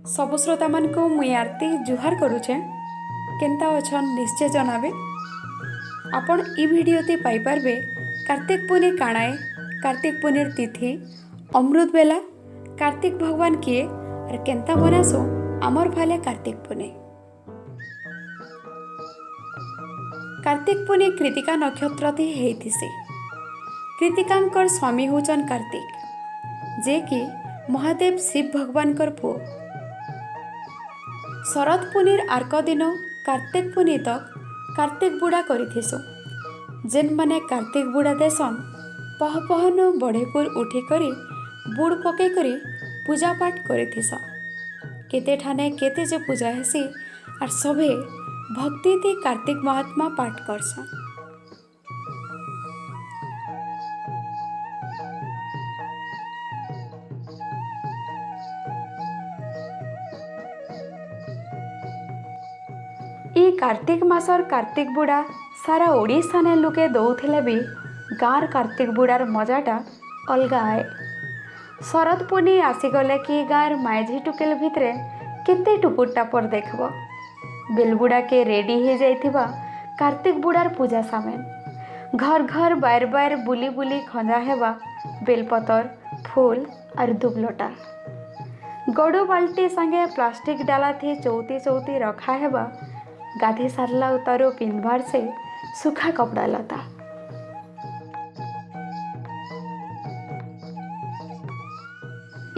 सबु श्रोता मान को मुई आरती जुहार करुचे केंता अछन निश्चय जनाबे। आपण ई वीडियो ती पाई पारबे कार्तिक पुनी काणाए, कार्तिक पुनीर तिथि, अमृत बेला, कार्तिक भगवान किए और केंता मनासो आमर भाले कार्तिक पुनी। कार्तिक पुनी कृतिका नक्षत्र थी हेतिसे। कृतिकांकर स्वामी होचन कार्तिक, जे कि महादेव शिव भगवान कर पुओ। शरद पुनीर आर्क दिन कार्तिक पुनी तक कार्तिक बुड़ा करिथिसु। जेन माने कार्तिक बुड़ा देसन पह पहनु बढ़ेपुर उठी करी बुड़ पके करी पूजा पाठ करिथिस। केते ठाने केते जे पूजा हेसी और सभे भक्ति थी कार्तिक महात्मा पाठ करसन। ई कार्तिक मासर कार्तिक बुड़ा सारा ओडिशा ने लुके दौथिले भी गाँर कार्तिक बुड़ार मजाटा अलगा आए। शरद पुनी आसीगले कि गाँर माइझी टुकेल भितरे केते टुपुर टापर देखब। बेलबुड़ा के रेडी हो जाइथिबा कार्तिक बुड़ार पूजा सामान घर घर बार बार बुली बुली खंजा हेबा बेलपतर फूल और दुबलटा। गड़ो बाल्टी संगे प्लास्टिक डाला थी चौती चौती रखा हेबा। गाधी सारला उतारो पिंधबार से सुखा कपड़ा लता।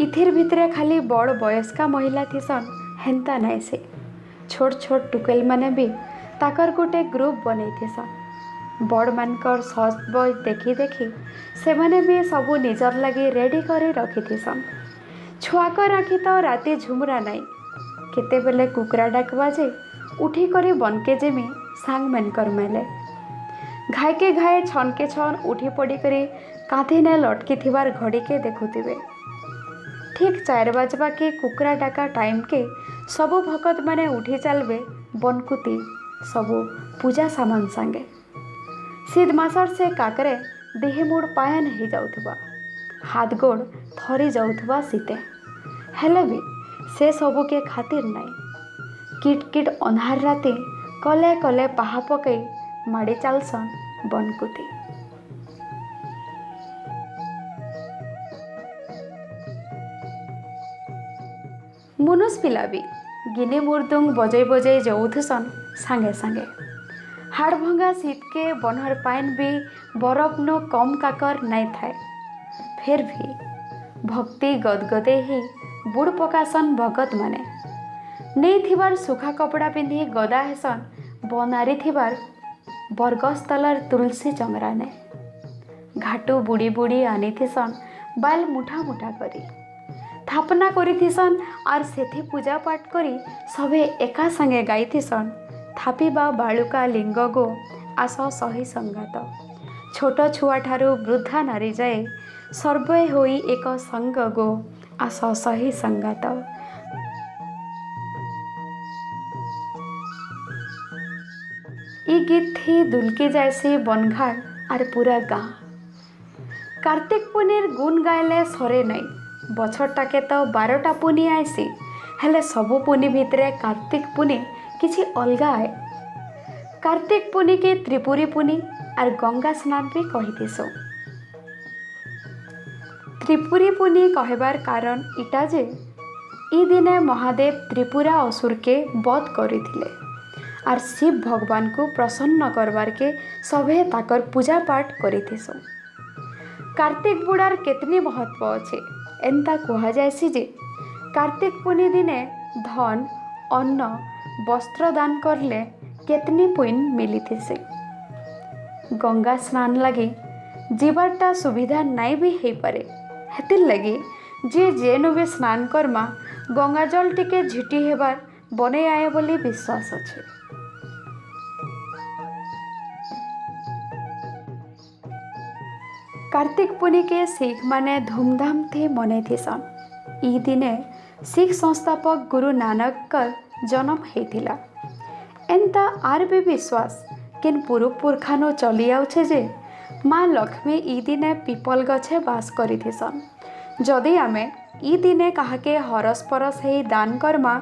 इथिर भितरे खाली बड़ वयस्का महिला थिसन हेंता नाई से। छोट छोट टुकेल माने भी ताकर गोटे ग्रुप बनै थिसन। बड़ मानकर सज बज देखी देखी से माने भी सबू निजर लगी रेडी करे रखी थिसन। छुआकर आखि तो राति झुमरा नाई। केते बेले कुकरा डाक बाजे उठी करी बनके जेमी सांग मनकर मेले। घाय के घाय छन के छन उठी पड़ी करी कांधी ने लटकी थिबार घड़ी के देखुथिबे। ठीक 4 बजबा के कुकरा डाका टाइम के सबु भगत माने उठी चलबे बनकुती सबु पूजा सामान संगे। शीत मासर से काकरे देह मुड़ पायन हो जाउथबा, हाथ गोड़ थरी जाउथबा सीते हेले भी से सबु के खातिर नाई। किट किट अन्हार राति कले कले पाहा पकई माड़ी चालसन बनकुती। मुनुस पिला भी गिने मुर्दुंग बजई बजई जाउथसन सांगे सांगे। हाड़ भंगा शीत के बनहर पाइन भी बरफ नो कम काकर नहीं थाए। फिर भी भक्ति गदगदे ही बुड़ पकासन भगत माने। नहीं थिबार सुखा कपड़ा पिंधि गदा हेसन बनारी थिबार बरगस्तलर तुलसी चंगराने। घाटू बुड़ी बुड़ी आनी थिसन बाल मुठा मुठा करी थापना करी थिसन और सेथि पूजा पाठ करी सभे एका संगे गाई थिसन। थापिबा बालुका लिंग गो आस सही संगात। छोट छुआ ठारू वृद्धा नारी जाए सर्वे होई एक संग गो आस सही संगात। ई गीत थी दुलकी जायसी बनघाट और पूरा गाँ। कार्तिक पुनीर गुण गायले सरे नहीं। बछरटाके तो 12टा पुनी आईसी हेले सबु पुनी भितरे कार्तिक पुनी किछि अलगा आए। कार्तिक पुनी के त्रिपुरी पुनी और गंगा स्नान भी कहिथिसो। त्रिपुरी पुनी कहबार कारण इटा जे ई दिने महादेव त्रिपुरा असुर के वध करिथिले और शिव भगवान को प्रसन्न करवार के सभे ताकर पूजा पाठ करिथिसो। कार्तिक बुड़ार केतनी महत्व अच्छे एंता कहा जायसी जे कार्तिक पुनी दिने धन अन्न वस्त्र दान करले केतनी पुण्य मिलिथिसे। गंगा स्नान लगी जीवारटा सुविधा नाई भी हो पारे। हेतिर लगी जे जेनु भी स्नान करमा गंगा जल टिके झिटी हेबार बने आए बोली विश्वास अच्छे। कार्तिक पुनी के सिख माने धूमधाम थी मने थिसन। ई दिने सिख संस्थापक गुरु नानक कर जन्म हेतिला। एंता आर भी विश्वास किन पूर्व पुरखानो चली आउछे जे माँ लक्ष्मी ई दिने पीपल गछे बास करी थिसन। जदि आमे ई दिने काहाके हरस परस हे दान करमा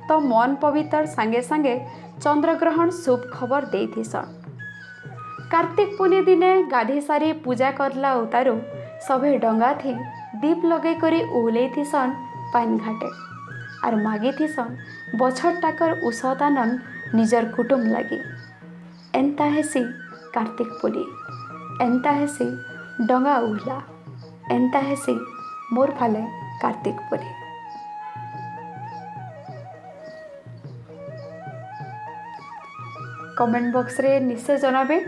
तो मन पवित्र संगे संगे चंद्रग्रहण शुभ खबर देथिसन। कार्तिक पुनी दिने गाधी सारी पूजा करला उतारू सभे डंगा थी दीप लगे करी उहले थिसन पाइन घाटे और मागी थिसन बछर टाकर उषदानन निजर कुटुम लगी। एंता हेसी कार्तिक पुनी, एंता हेसी डंगा उहला, एंता हेसी मोर फाले कार्तिक पुनी। कमेंट बॉक्स रे निश्चय जनाबे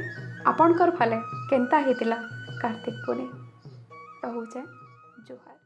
आपणकर फाले केंता हेतिला कार्तिक पुनी। कहूचे जुहार।